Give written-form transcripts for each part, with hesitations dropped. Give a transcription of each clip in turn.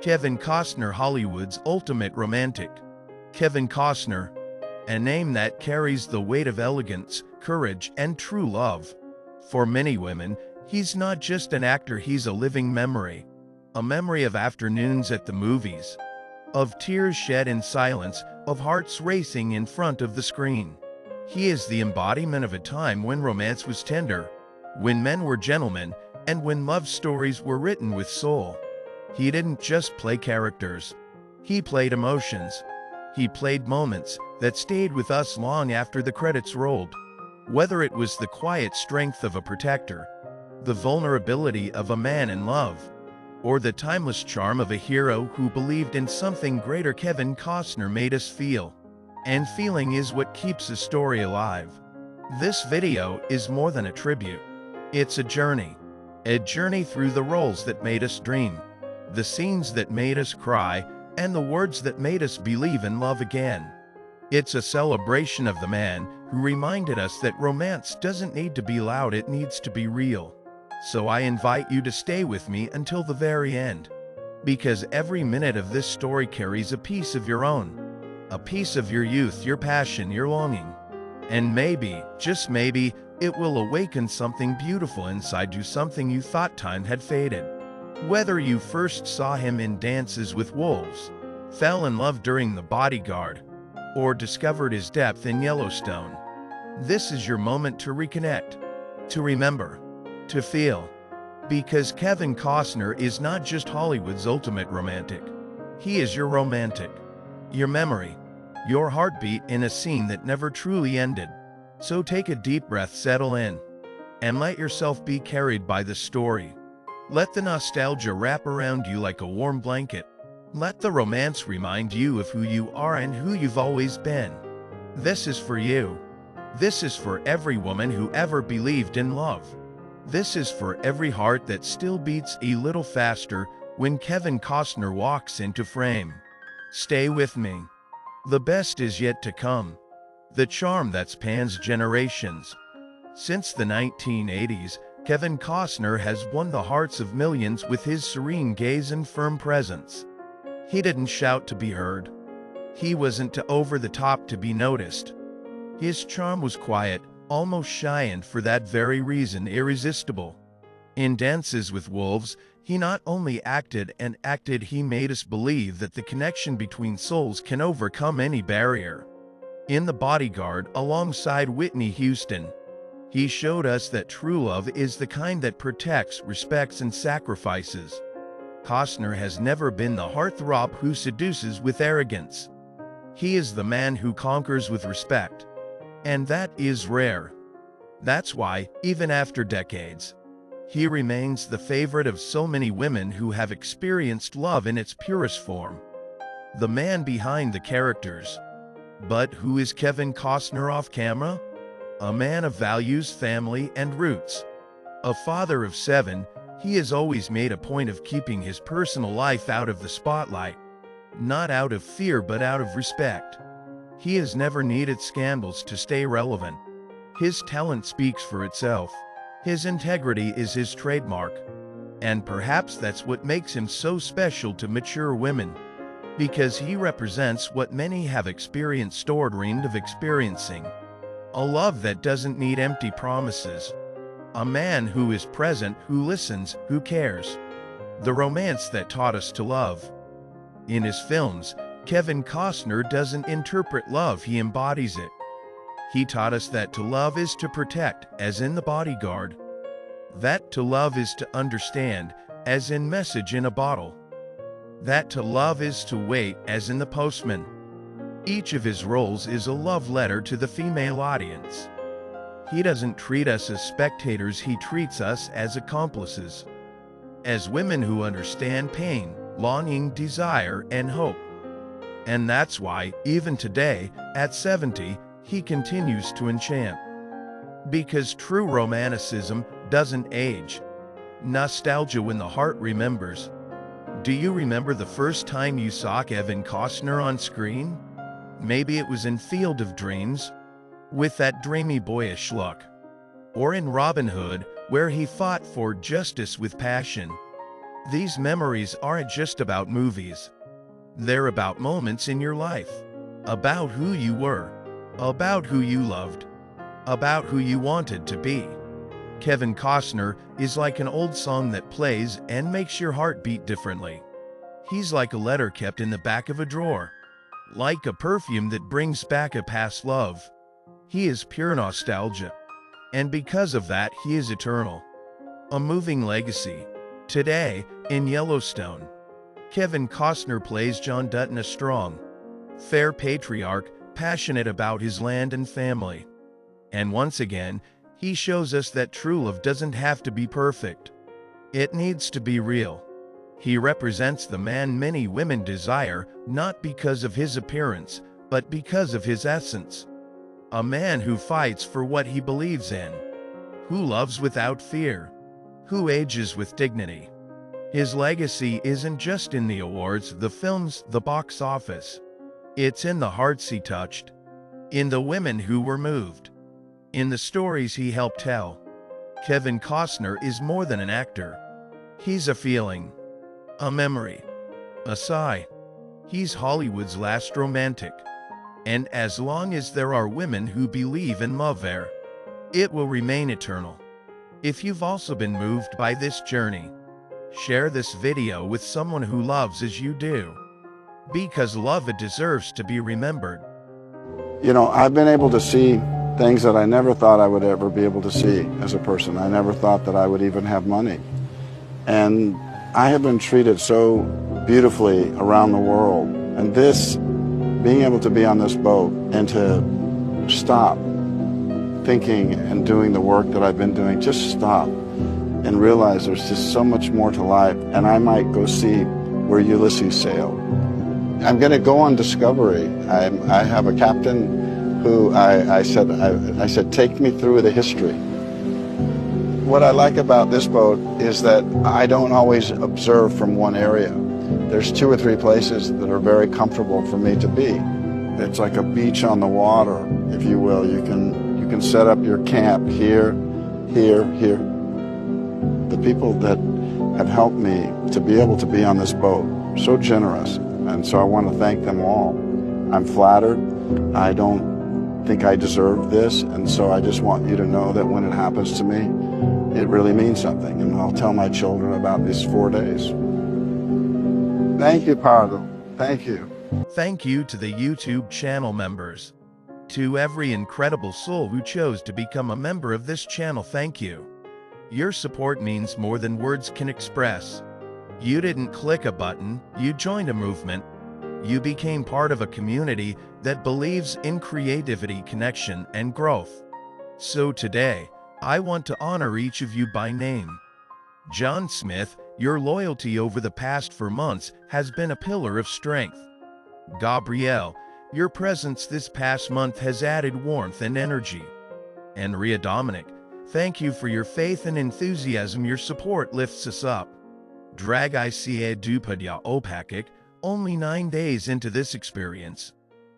Kevin Costner, Hollywood's ultimate romantic. Kevin Costner, a name that carries the weight of elegance, courage, and true love. For many women, he's not just an actor, he's a living memory. A memory of afternoons at the movies, of tears shed in silence, of hearts racing in front of the screen. He is the embodiment of a time when romance was tender, when men were gentlemen, and when love stories were written with soul. He didn't just play characters. He played emotions. He played moments that stayed with us long after the credits rolled. Whether it was the quiet strength of a protector, the vulnerability of a man in love, or the timeless charm of a hero who believed in something greater, Kevin Costner made us feel. And feeling is what keeps a story alive. This video is more than a tribute. It's a journey. A journey through the roles that made us dream, the scenes that made us cry, and the words that made us believe in love again. It's a celebration of the man who reminded us that romance doesn't need to be loud, it needs to be real. So I invite you to stay with me until the very end, because every minute of this story carries a piece of your own, a piece of your youth, your passion, your longing. And maybe, just maybe, it will awaken something beautiful inside you, something you thought time had faded. Whether you first saw him in Dances with Wolves, fell in love during The Bodyguard, or discovered his depth in Yellowstone, this is your moment to reconnect, to remember, to feel. Because Kevin Costner is not just Hollywood's ultimate romantic. He is your romantic, your memory, your heartbeat in a scene that never truly ended. So take a deep breath, settle in, and let yourself be carried by the story. Let the nostalgia wrap around you like a warm blanket. Let the romance remind you of who you are and who you've always been. This is for you. This is for every woman who ever believed in love. This is for every heart that still beats a little faster when Kevin Costner walks into frame. Stay with me. The best is yet to come. The charm that spans generations. Since the 1980s, Kevin Costner has won the hearts of millions with his serene gaze and firm presence. He didn't shout to be heard. He wasn't too over the top to be noticed. His charm was quiet, almost shy, and for that very reason irresistible. In Dances with Wolves, he not only acted and acted, he made us believe that the connection between souls can overcome any barrier. In The Bodyguard, alongside Whitney Houston, he showed us that true love is the kind that protects, respects, and sacrifices. Costner has never been the heartthrob who seduces with arrogance. He is the man who conquers with respect. And that is rare. That's why, even after decades, he remains the favorite of so many women who have experienced love in its purest form. The man behind the characters. But who is Kevin Costner off camera? A man of values, family, and roots. A father of 7, he has always made a point of keeping his personal life out of the spotlight. Not out of fear, but out of respect. He has never needed scandals to stay relevant. His talent speaks for itself. His integrity is his trademark. And perhaps that's what makes him so special to mature women. Because he represents what many have experienced or dreamed of experiencing. A love that doesn't need empty promises. A man who is present, who listens, who cares. The romance that taught us to love. In his films, Kevin Costner doesn't interpret love, he embodies it. He taught us that to love is to protect, as in The Bodyguard. That to love is to understand, as in Message in a Bottle. That to love is to wait, as in The Postman. Each of his roles is a love letter to the female audience. He doesn't treat us as spectators, he treats us as accomplices. As women who understand pain, longing, desire, and hope. And that's why, even today, at 70, he continues to enchant. Because true romanticism doesn't age. Nostalgia when the heart remembers. Do you remember the first time you saw Kevin Costner on screen? Maybe it was in Field of Dreams, with that dreamy boyish look. Or in Robin Hood, where he fought for justice with passion. These memories aren't just about movies. They're about moments in your life, about who you were, about who you loved, about who you wanted to be. Kevin Costner is like an old song that plays and makes your heart beat differently. He's like a letter kept in the back of a drawer, like a perfume that brings back a past love. He is pure nostalgia, and because of that, he is eternal. A moving legacy. Today, in Yellowstone, Kevin Costner plays John Dutton, a strong, fair patriarch, passionate about his land and family. And once again, he shows us that true love doesn't have to be perfect. It needs to be real. He represents the man many women desire, not because of his appearance, but because of his essence. A man who fights for what he believes in, who loves without fear, who ages with dignity. His legacy isn't just in the awards, the films, the box office. It's in the hearts he touched, in the women who were moved, in the stories he helped tell. Kevin Costner is more than an actor. He's a feeling, a memory, a sigh. He's Hollywood's last romantic. And as long as there are women who believe in love there, it will remain eternal. If you've also been moved by this journey, share this video with someone who loves as you do. Because love, it deserves to be remembered. You know, I've been able to see things that I never thought I would ever be able to see as a person. I never thought that I would even have money. And I have been treated so beautifully around the world. And this, being able to be on this boat and to stop thinking and doing the work that I've been doing, just stop and realize there's just so much more to life. And I might go see where Ulysses sailed. I'm going to go on discovery. I have a captain who I said, take me through the history. What I like about this boat is that I don't always observe from one area. There's 2 or 3 places that are very comfortable for me to be. It's like a beach on the water, if you will. You can set up your camp here, here, here. The people that have helped me to be able to be on this boat, so generous, and so I want to thank them all. I'm flattered. I don't think I deserve this, and so I just want you to know that when it happens to me, it really means something, and I'll tell my children about these 4 days. Thank you, Pardo. Thank you. Thank you to the YouTube channel members. To every incredible soul who chose to become a member of this channel, thank you. Your support means more than words can express. You didn't click a button, you joined a movement. You became part of a community that believes in creativity, connection, and growth. So today, I want to honor each of you by name. John Smith, your loyalty over the past 4 months has been a pillar of strength. Gabrielle, your presence this past month has added warmth and energy. And Ria Dominic, thank you for your faith and enthusiasm. Your support lifts us up. Drag ICA Dupadya Opakik, only 9 days into this experience,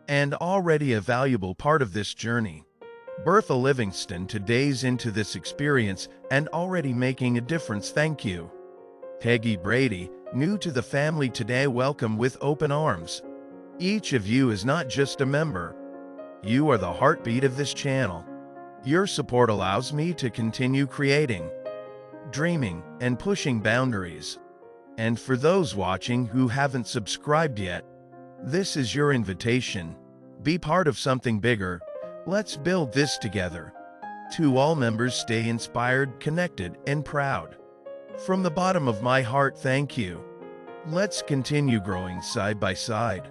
and already a valuable part of this journey. Bertha Livingston, 2 days into this experience and already making a difference, thank you. Peggy Brady, new to the family today, welcome with open arms. Each of you is not just a member. You are the heartbeat of this channel. Your support allows me to continue creating, dreaming, and pushing boundaries. And for those watching who haven't subscribed yet, this is your invitation. Be part of something bigger. Let's build this together. To all members, stay inspired, connected, and proud. From the bottom of my heart, thank you. Let's continue growing side by side.